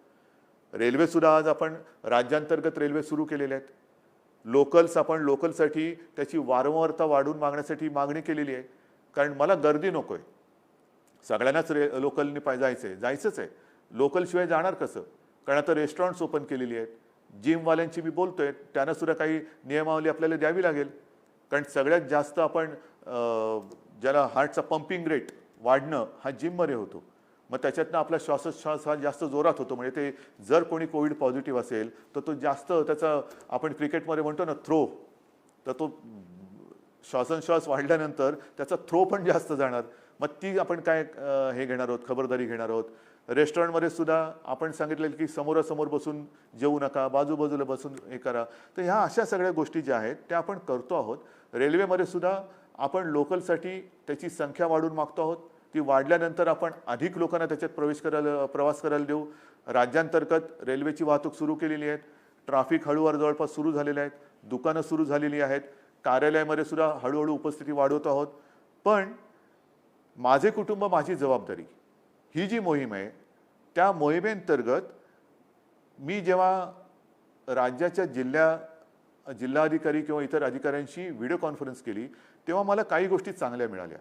रेल्वे सुद्धा आज आपण राज्यांतर्गत रेल्वे सुरू केलेल्या आहेत. आपण लोकलसाठी त्याची वारंवारता वाढवून मागण्यासाठी मागणी केलेली आहे. कारण मला गर्दी नको आहे. सगळ्यांनाच लोकलनी जायचंच आहे. लोकलशिवाय जाणार कसं? कारण आता रेस्टॉरंट्स ओपन केलेली आहेत. जिमवाल्यांची मी बोलतोय, त्यांना सुद्धा काही नियमावली आपल्याला द्यावी लागेल. कारण सगळ्यात जास्त आपण ज्याला हार्टचा पंपिंग रेट वाढणं हा जिममध्ये होतो. मग त्याच्यातनं आपला श्वासोच्छ्वास हा जास्त जोरात होतो. म्हणजे ते जर कोणी कोविड पॉझिटिव्ह असेल तर तो जास्त त्याचा, आपण क्रिकेटमध्ये म्हणतो ना थ्रो, तर तो श्वासोच्छ्वास वाढल्यानंतर त्याचा थ्रो पण जास्त जाणार. मग ती आपण काय हे घेणार आहोत, खबरदारी घेणार आहोत. रेस्टॉरंटमध्ये सुद्धा आपण सांगितलेलं की समोरासमोर बसून जेवू नका, बाजूबाजूला बसून हे करा. तर ह्या अशा सगळ्या गोष्टी ज्या आहेत त्या आपण करतो आहोत. रेल्वेमध्ये सुद्धा आपण लोकलसाठी त्याची संख्या वाढवून मागतो आहोत. ती वाढल्यानंतर आपण अधिक लोकांना त्याच्यात प्रवास करायला देऊ. राज्यांतर्गत रेल्वेची वाहतूक सुरू केलेली आहे. ट्रॅफिक हळूवार जवळपास सुरू झालेले आहेत. दुकानं सुरू झालेली आहेत. कार्यालयामध्ये सुद्धा हळूहळू उपस्थिती वाढवत आहोत. पण माझे कुटुंब माझी जबाबदारी ही जी मोहीम आहे, त्या मोहिमेअंतर्गत मी जेव्हा राज्याच्या जिल्हाधिकारी किंवा इतर अधिकाऱ्यांशी व्हिडिओ कॉन्फरन्स केली, तेव्हा मला काही गोष्टी चांगल्या मिळाल्या.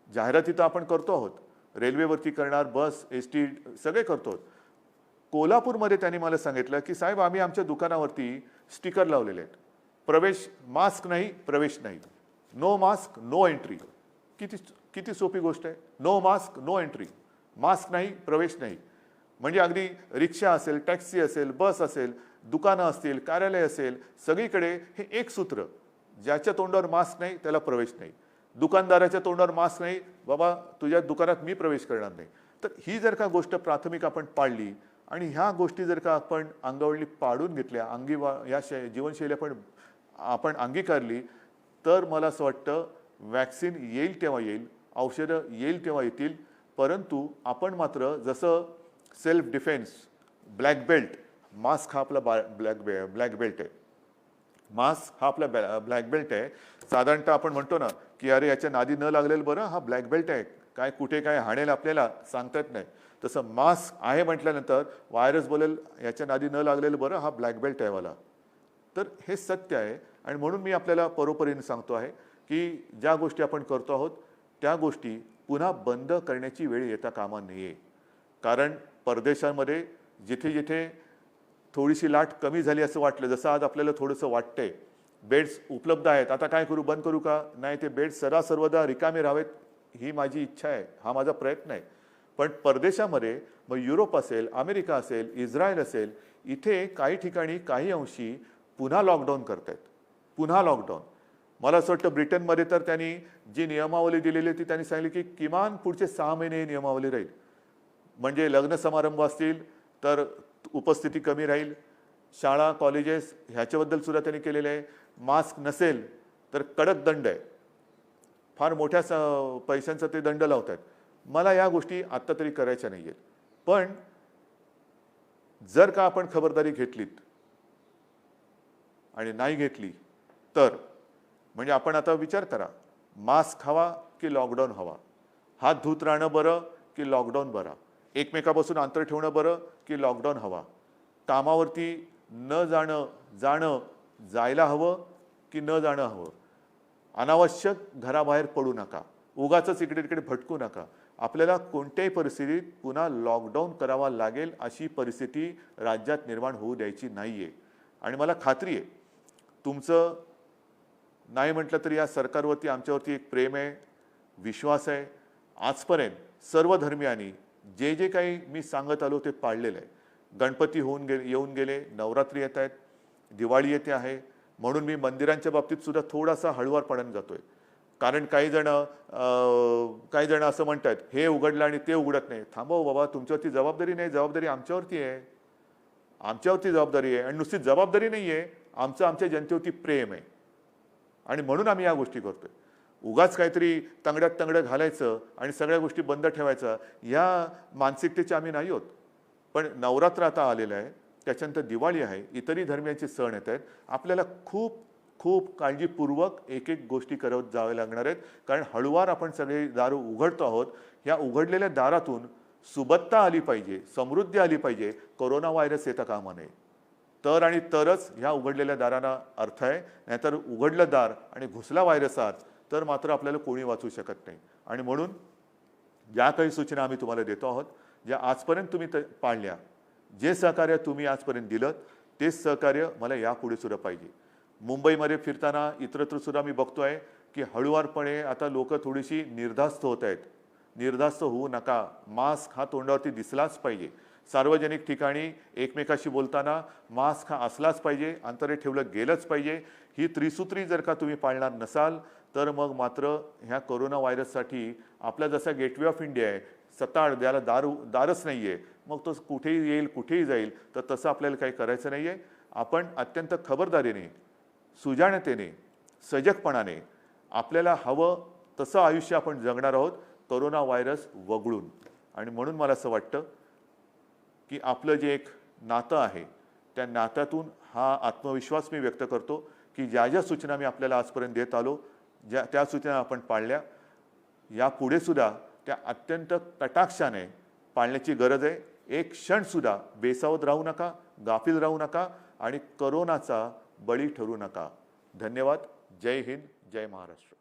जाहिराती तर आपण करतो आहोत, रेल्वेवरती करणार, बस, एस-टी सगळे करतो. कोल्हापूरमध्ये त्यांनी मला सांगितलं की साहेब, आम्ही आमच्या दुकानावरती स्टिकर लावलेले आहेत, प्रवेश मास्क नाही, प्रवेश नाही, नो मास्क नो एंट्री. किती सोपी गोष्ट आहे. No mask no entry, mask नाही, प्रवेश नाही. म्हणजे अगदी रिक्षा असेल, टॅक्सी असेल, बस असेल, दुकानं असतील, कार्यालय असेल, सगळीकडे हे एक सूत्र, ज्याच्या तोंडावर मास्क नाही त्याला प्रवेश नाही. दुकानदाराच्या तोंडावर मास्क नाही, बाबा तुझ्या दुकानात मी प्रवेश करणार नाही. तर ही जर का गोष्ट प्राथमिक आपण पाळली आणि ह्या गोष्टी जर का आपण अंगावळी पाडून घेतल्या, या जीवनशैली आपण अंगीकारली, तर मला असं वाटतं वॅक्सिन येईल तेव्हा येईल, औषधं येईल तेव्हा येतील. परंतु आपण मात्र जसं self defence, black belt, mask हा आपला ब्लॅक बेल्ट आहे. मास्क हा आपला ब्लॅक बेल्ट आहे. साधारणतः आपण म्हणतो ना की अरे याच्या नादी न लागलेलं बरं, हा ब्लॅक बेल्ट आहे, काय कुठे काय हाणेल आपल्याला सांगता येत नाही. तसं मास्क आहे म्हटल्यानंतर व्हायरस बोलेल याच्या नादी न लागलेलं बरं, हा ब्लॅक बेल्ट आहे मला. तर हे सत्य आहे. आणि म्हणून मी आपल्याला परोपरीने सांगतो आहे की ज्या गोष्टी आपण करतो आहोत त्या गोष्टी पुन्हा बंद करण्याची वेळ येता कामा नये. कारण परदेशांमध्ये जिथे जिथे थोडीशी लाट कमी झाली असं वाटलं, जसं आज आपल्याला थोडंसं वाटतंय, बेड्स उपलब्ध आहेत, आता काय करू, बंद करू का? नाही, ते बेड्स सर्वदा रिकामे राहावेत ही माझी इच्छा आहे, हा माझा प्रयत्न आहे. पण परदेशामध्ये मग युरोप असेल, अमेरिका असेल, इस्रायल असेल, इथे काही ठिकाणी काही अंशी पुन्हा लॉकडाऊन करतायत. पुन्हा लॉकडाऊन. मला असं वाटतं ब्रिटनमध्ये तर त्यांनी जी नियमावली दिलेली ती त्यांनी सांगितली की किमान पुढचे 6 महिने ही नियमावली राहील. म्हणजे लग्न समारंभ असतील तर उपस्थिती कमी राहील. शाळा, कॉलेजेस ह्याच्याबद्दल सुद्धा त्यांनी केलेलं आहे. मास्क नसेल तर कडक दंड आहे. फार मोठ्या पैशांचा ते दंड लावत आहेत. मला या गोष्टी आत्ता तरी करायच्या नाही आहेत. पण जर का आपण खबरदारी घेतलीत आणि नाही घेतली तर म्हणजे आपण आता विचार करा, मास्क हवा की लॉकडाऊन हवा, हात धुत राहणं बरं की लॉकडाऊन बरा, एकमेकापासून अंतर ठेवणं बरं की लॉकडाऊन हवा, कामावरती न जाणं जायला हवं की न जाणं हवं, अनावश्यक घराबाहेर पडू नका, उगाचच इकडे तिकडे भटकू नका. आपल्याला कोणत्याही परिस्थितीत पुन्हा लॉकडाऊन करावा लागेल अशी परिस्थिती राज्यात निर्माण होऊ द्यायची नाहीये. आणि मला खात्री आहे तुमचं नाही म्हटलं तरी या सरकारवरती आमच्यावरती एक प्रेम आहे, विश्वास आहे. आजपर्यंत सर्व धर्मियांनी जे जे काही मी सांगत आलो ते पाळलेलं आहे. गणपती येऊन गेले, नवरात्री येत आहेत, दिवाळी येते आहे, म्हणून मी मंदिरांच्या बाबतीत सुद्धा थोडासा हळुवारपणाने जातोय. कारण काही जण असं म्हणतात हे उघडलं आणि ते उघडत नाही. थांबव बाबा, तुमच्यावरती जबाबदारी नाही, जबाबदारी आमच्यावरती आहे. आमच्यावरती जबाबदारी आहे आणि नुसती जबाबदारी नाही आहे, आमच्या जनतेवरती प्रेम आहे आणि म्हणून आम्ही या गोष्टी करतोय. उगाच काहीतरी तंगड्यात तंगडं घालायचं आणि सगळ्या गोष्टी बंद ठेवायचं या मानसिकतेचे आम्ही नाही आहोत. पण नवरात्र आता आलेलं आहे, त्याच्यानंतर दिवाळी आहे, इतरही धर्मियांचे सण येत आहेत. आपल्याला खूप खूप काळजीपूर्वक एक एक गोष्टी करत जावे लागणार आहेत. कारण हळूवार आपण सगळे दार उघडतो आहोत. या उघडलेल्या दारातून सुबत्ता आली पाहिजे, समृद्धी आली पाहिजे, कोरोना व्हायरस येता कामा नये. तर आणि तरच ह्या उघडलेल्या दारांना अर्थ आहे. नाहीतर उघडलं दार आणि घुसला व्हायरस आत तर मात्र आपल्याला कोणी वाचू शकत नाही. आणि म्हणून ज्या काही सूचना आम्ही तुम्हाला देतो आहोत, ज्या आजपर्यंत तुम्ही पाळल्या, जे सहकार्य तुम्ही आजपर्यंत दिलं तेच सहकार्य मला यापुढे सुद्धा पाहिजे. मुंबईमध्ये फिरताना इतरत्र सुद्धा मी बघतोय की हळुवारपणे आता लोक थोडीशी निर्धास्त होत आहेत. निर्धास्त होऊ नका. मास्क हा तोंडावरती दिसलाच पाहिजे. सार्वजनिक ठिकाणी एकमेकाशी बोलताना मास्क हा असलाच पाहिजे, अंतरे ठेवलं गेलंच पाहिजे. ही त्रिसूत्री जर का तुम्ही पाळणार नसाल तर मग मात्र ह्या कोरोना व्हायरससाठी आपला जसा गेटवे ऑफ इंडिया आहे, सताळ द्याला दारच नाही आहे, मग तो कुठेही येईल कुठेही जाईल, तर तसं आपल्याला काही करायचं नाही आहे. आपण अत्यंत खबरदारीने, सुजाणतेने, सजगपणाने आपल्याला हवं तसं आयुष्य आपण जगणार आहोत कोरोना व्हायरस वगळून. आणि म्हणून मला असं वाटतं की आपलं जे एक नातं आहे त्या नात्यातून हा आत्मविश्वास मी व्यक्त करतो की ज्या ज्या सूचना मी आपल्याला आजपर्यंत देत आलो, त्या सूचना आपण पाळल्या, यापुढे सुद्धा त्या अत्यंत कटाक्षाने पाळण्याची गरज आहे. एक क्षणसुद्धा बेसावध राहू नका, गाफील राहू नका आणि कोरोनाचा बळी ठरू नका. धन्यवाद. जय हिंद, जय महाराष्ट्र.